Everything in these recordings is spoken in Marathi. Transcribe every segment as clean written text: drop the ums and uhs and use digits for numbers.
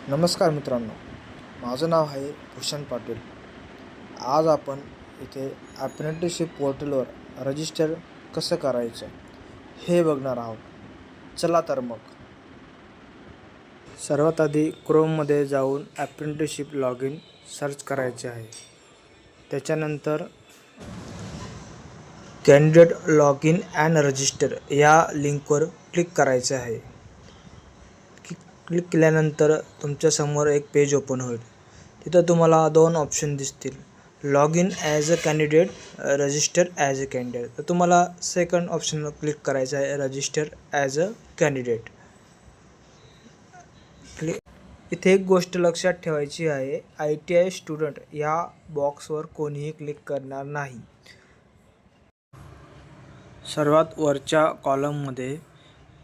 नमस्कार मित्रांनो, माझं नाव आहे भूषण पाटील. आज आपण इथे अप्रेंटिसशिप पोर्टलवर रजिस्टर कसं करायचं हे बघणार आहोत. चला तर मग. सर्वात आधी क्रोममध्ये जाऊन अप्रेंटिसशिप लॉग इन सर्च करायचे आहे. त्याच्यानंतर candidate log in and register या लिंकवर क्लिक करायचे आहे. क्लिक केल्यानंतर तुमच्यासमोर एक पेज ओपन होईल. तिथं तुम्हाला दोन ऑप्शन दिसतील, log in as a candidate, register as a candidate. तर तुम्हाला सेकंड ऑप्शनवर क्लिक करायचं आहे, रजिस्टर ॲज अ कॅन्डिडेट. इथे एक गोष्ट लक्षात ठेवायची आहे, ITI स्टुडंट या बॉक्सवर कोणीही क्लिक करणार नाही. सर्वात वरच्या कॉलममध्ये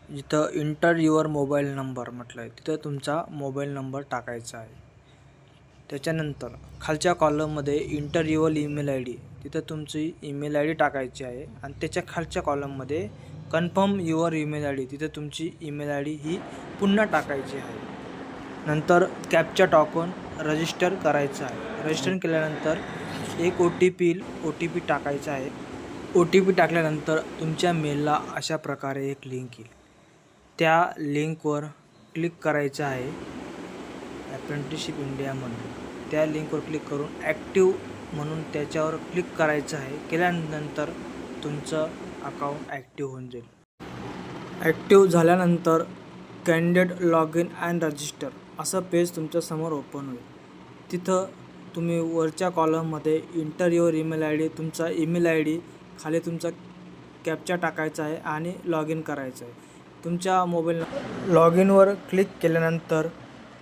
जिथं इंटर युअर मोबाईल नंबर म्हटलं आहे तिथं तुमचा मोबाईल नंबर टाकायचा आहे. त्याच्यानंतर खालच्या कॉलममध्ये इंटर युअर ईमेल ID, तिथं तुमची ईमेल ID टाकायची आहे. आणि त्याच्या खालच्या कॉलममध्ये कन्फर्म युअर ईमेल ID, तिथं तुमची ईमेल ID ही पुन्हा टाकायची आहे. नंतर कॅप्चा टाकून रजिस्टर करायचं आहे. रजिस्टर केल्यानंतर एक OTP टाकायचा आहे. OTP टाकल्यानंतर तुमच्या मेलला अशा प्रकारे एक लिंक येईल. त्या लिंकवर क्लिक करायचं आहे. अप्रेंटिसशिप इंडिया म्हणून त्या लिंकवर क्लिक करून ॲक्टिव्ह म्हणून त्याच्यावर क्लिक करायचं आहे. केल्यानंतर तुमचं अकाउंट ॲक्टिव्ह होऊन जाईल. ॲक्टिव्ह झाल्यानंतर candidate log in and register असं पेज तुमच्यासमोर ओपन होईल. तिथं तुम्ही वरच्या कॉलममध्ये इंटर युअर ईमेल ID, तुमचा ईमेल ID, खाली तुमचा कॅप्चा टाकायचा आहे आणि लॉग इन करायचं आहे. तुमच्या मोबाईल लॉग इनवर क्लिक केल्यानंतर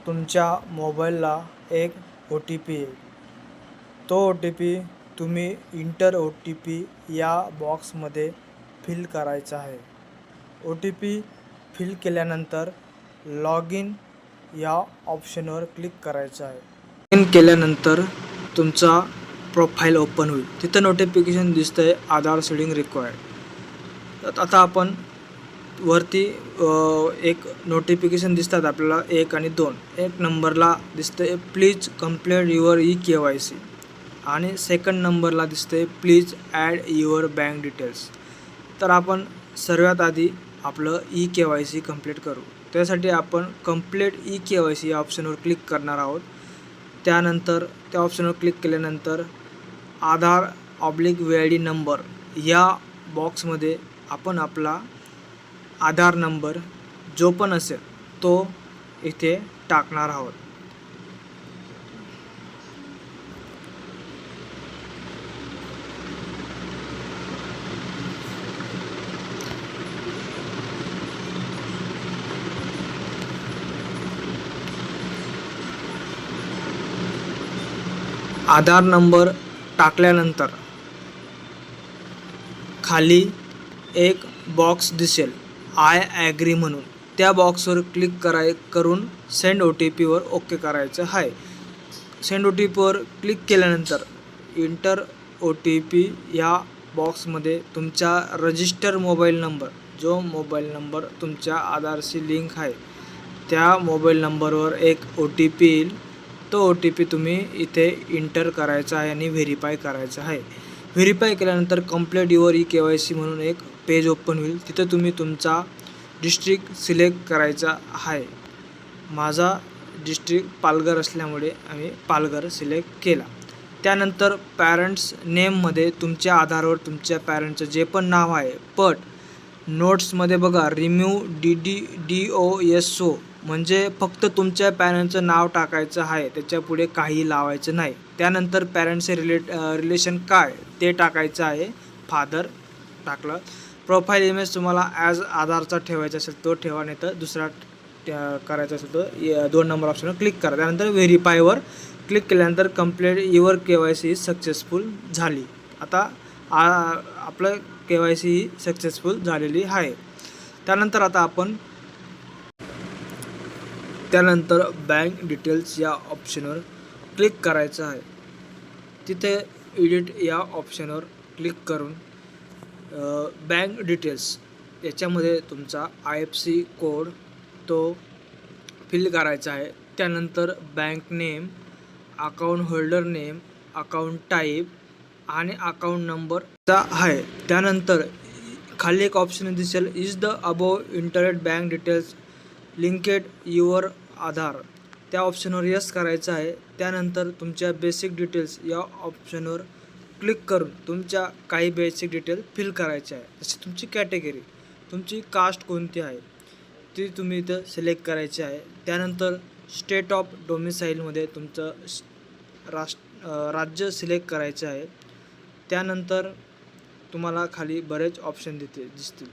तुमच्या मोबाईलला एक OTP येईल. तो OTP तुम्ही इंटर OTP या बॉक्समध्ये फिल करायचा आहे. OTP फिल केल्यानंतर लॉग इन या ऑप्शनवर क्लिक करायचं आहे. लॉग इन केल्यानंतर तुमचा प्रोफाईल ओपन होईल. तिथं नोटिफिकेशन दिसतं आहे, आधार सीडिंग रिक्वायर्ड. आता आपण वरती एक नोटिफिकेशन दिसतात आपल्याला 1 आणि 2. 1 नंबरला दिसतं आहे प्लीज कंप्लीट युअर eKYC आणि सेकंड नंबरला दिसतं आहे please add your bank details. तर आपण सर्वात आधी आपलं eKYC कंप्लीट करू. त्यासाठी आपण कंप्लीट eKYC या ऑप्शनवर क्लिक करणार आहोत. त्यानंतर त्या ऑप्शनवर क्लिक केल्यानंतर आधार VID नंबर या बॉक्समध्ये आपण आपला आधार नंबर जो पण असेल तो इथे टाकणार आहोत. आधार नंबर टाकल्यानंतर खाली एक बॉक्स दिसेल आय ॲग्री म्हणून, त्या बॉक्सवर क्लिक करून सेंड OTPवर ओके करायचं आहे. सेंड OTPवर क्लिक केल्यानंतर इंटर OTP या बॉक्समध्ये तुमचा रजिस्टर मोबाईल नंबर, जो मोबाईल नंबर तुमच्या आधारशी लिंक आहे त्या मोबाईल नंबरवर एक OTP येईल. तो OTP तुम्ही इथे इंटर करायचा आहे आणि व्हेरीफाय करायचा आहे. व्हेरीफाय केल्यानंतर कंप्लीट युअर eKYC म्हणून एक पेज ओपन होईल. तिथं तुम्ही तुमचा डिस्ट्रिक्ट सिलेक्ट करायचा आहे. माझा डिस्ट्रिक्ट पालघर असल्यामुळे आम्ही पालघर सिलेक्ट केला. त्यानंतर पॅरेंट्स नेममध्ये तुमच्या आधारवर तुमच्या पॅरेंटचं जे पण नाव आहे, पण नोट्समध्ये बघा रिमूव्ह DOSO म्हणजे फक्त तुमच्या पॅरेंटचं नाव टाकायचं आहे, त्याच्यापुढे काही लावायचं नाही. त्यानंतर पॅरेंटचे रिलेशन काय ते टाकायचं आहे. फादर टाकलं. प्रोफाईल इमेज तुम्हाला ॲज आधारचा ठेवायचा असेल तो ठेवा, नाही तर दुसरा करायचा असेल तर 2 नंबर ऑप्शनवर क्लिक करा. त्यानंतर व्हेरीफायवर क्लिक केल्यानंतर कंप्लीट युअर KYC सक्सेसफुल झाली. आता आपलं KYC ही सक्सेसफुल झालेली आहे. त्यानंतर आता आपण बँक डिटेल्स या ऑप्शनवर क्लिक करायचं आहे. तिथे एडिट या ऑप्शनवर क्लिक करून बँक डिटेल्स याच्यामध्ये तुमचा IFSC कोड तो फिल करायचा आहे. त्यानंतर bank name, account holder name, account type आणि अकाउंट नंबरचा आहे. त्यानंतर खाली एक ऑप्शन दिसेल, is the above internet bank details linked your Aadhaar. त्या ऑप्शनवर यस करायचं आहे. त्यानंतर तुमच्या बेसिक डिटेल्स या ऑप्शनवर क्लिक करून तुमच्या काही बेसिक डिटेल फिल करायचे आहे. जसे तुमची कॅटेगरी, तुमची कास्ट कोणती आहे ती तुम्ही इथं सिलेक्ट करायची आहे. त्यानंतर स्टेट ऑफ डोमिसाईलमध्ये तुमचं राज्य सिलेक्ट करायचं आहे. त्यानंतर तुम्हाला खाली बरेच ऑप्शन दिसतील,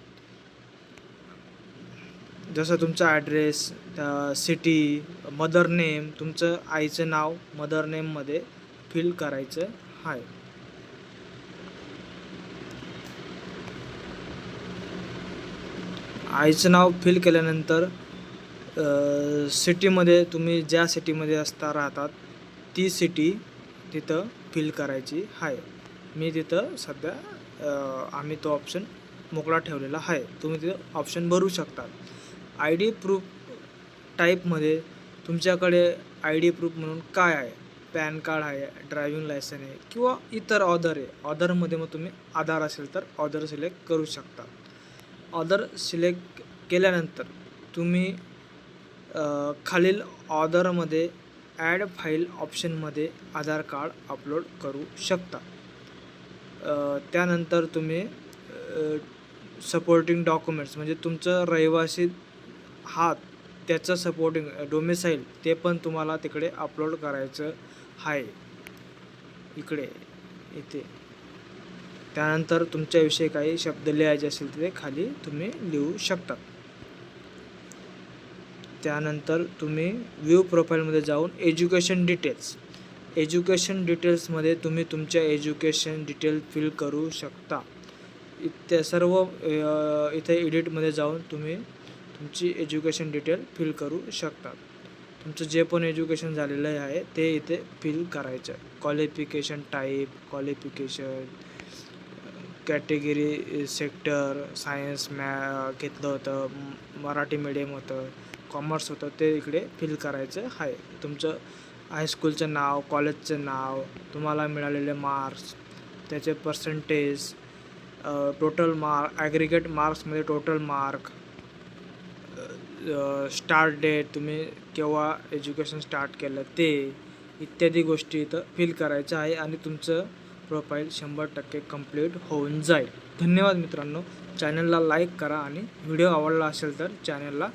जसं तुमचा ॲड्रेस, सिटी, मदर नेम, तुमचं आईचं नाव मदर नेममध्ये फिल करायचं आहे. आईचं नाव फिल केल्यानंतर सिटीमध्ये तुम्ही ज्या सिटीमध्ये राहतात ती सिटी तिथं फिल करायची आहे. मी तिथं सध्या आम्ही तो ऑप्शन मोकळा ठेवलेला आहे. तुम्ही तिथं ऑप्शन भरू शकता. आय डी प्रूफ टाईपमध्ये तुमच्याकडे आय डी प्रूफ म्हणून काय आहे, पॅन कार्ड आहे, ड्रायव्हिंग लायसन आहे किंवा इतर ऑदर आहे. ऑदरमध्ये मग तुम्ही आधार असेल तर ऑदर सिलेक्ट करू शकता. ऑदर सिलेक्ट केल्यानंतर तुम्ही खालील ऑदरमध्ये ॲड फाईल ऑप्शनमध्ये आधार कार्ड अपलोड करू शकता. त्यानंतर तुम्ही सपोर्टिंग डॉक्युमेंट्स म्हणजे तुमचं रहिवासी हात त्याचं सपोर्टिंग डोमिसाईल ते पण तुम्हाला तिकडे अपलोड करायचं आहे इथे. त्यानंतर तुमच्याविषयी काही शब्द लिहायचे असेल ते खाली तुम्ही लिहू शकता. त्यानंतर तुम्ही व्ह्यू प्रोफाईलमध्ये जाऊन एज्युकेशन डिटेल्समध्ये तुम्ही तुमच्या एज्युकेशन डिटेल फिल करू शकता. इथे सर्व इथे एडिटमध्ये जाऊन तुम्ही तुमची एज्युकेशन डिटेल फिल करू शकता. तुमचं जे पण एज्युकेशन झालेलं आहे ते इथे फिल करायचं. Qualification type, qualification, category, sector, science घेतलं होतं, मराठी मीडियम होतं, कॉमर्स होतं, ते इकडे फिल करायचं आहे. तुमचं हायस्कूलचं नाव, कॉलेजचं नाव, तुम्हाला मिळालेले मार्क्स, त्याचे पर्सेंटेज, टोटल ॲग्रिगेट मार्क्समध्ये टोटल मार्क, स्टार्ट डेट, तुम्ही केव्हा एज्युकेशन स्टार्ट केलं ते, इत्यादी गोष्टी इथं फिल करायचं आहे आणि तुमचं प्रोफाईल 100% कंप्लीट होऊन जाईल. धन्यवाद मित्रांनो. चॅनलला लाईक करा आणि व्हिडिओ आवडला असेल तर चॅनलला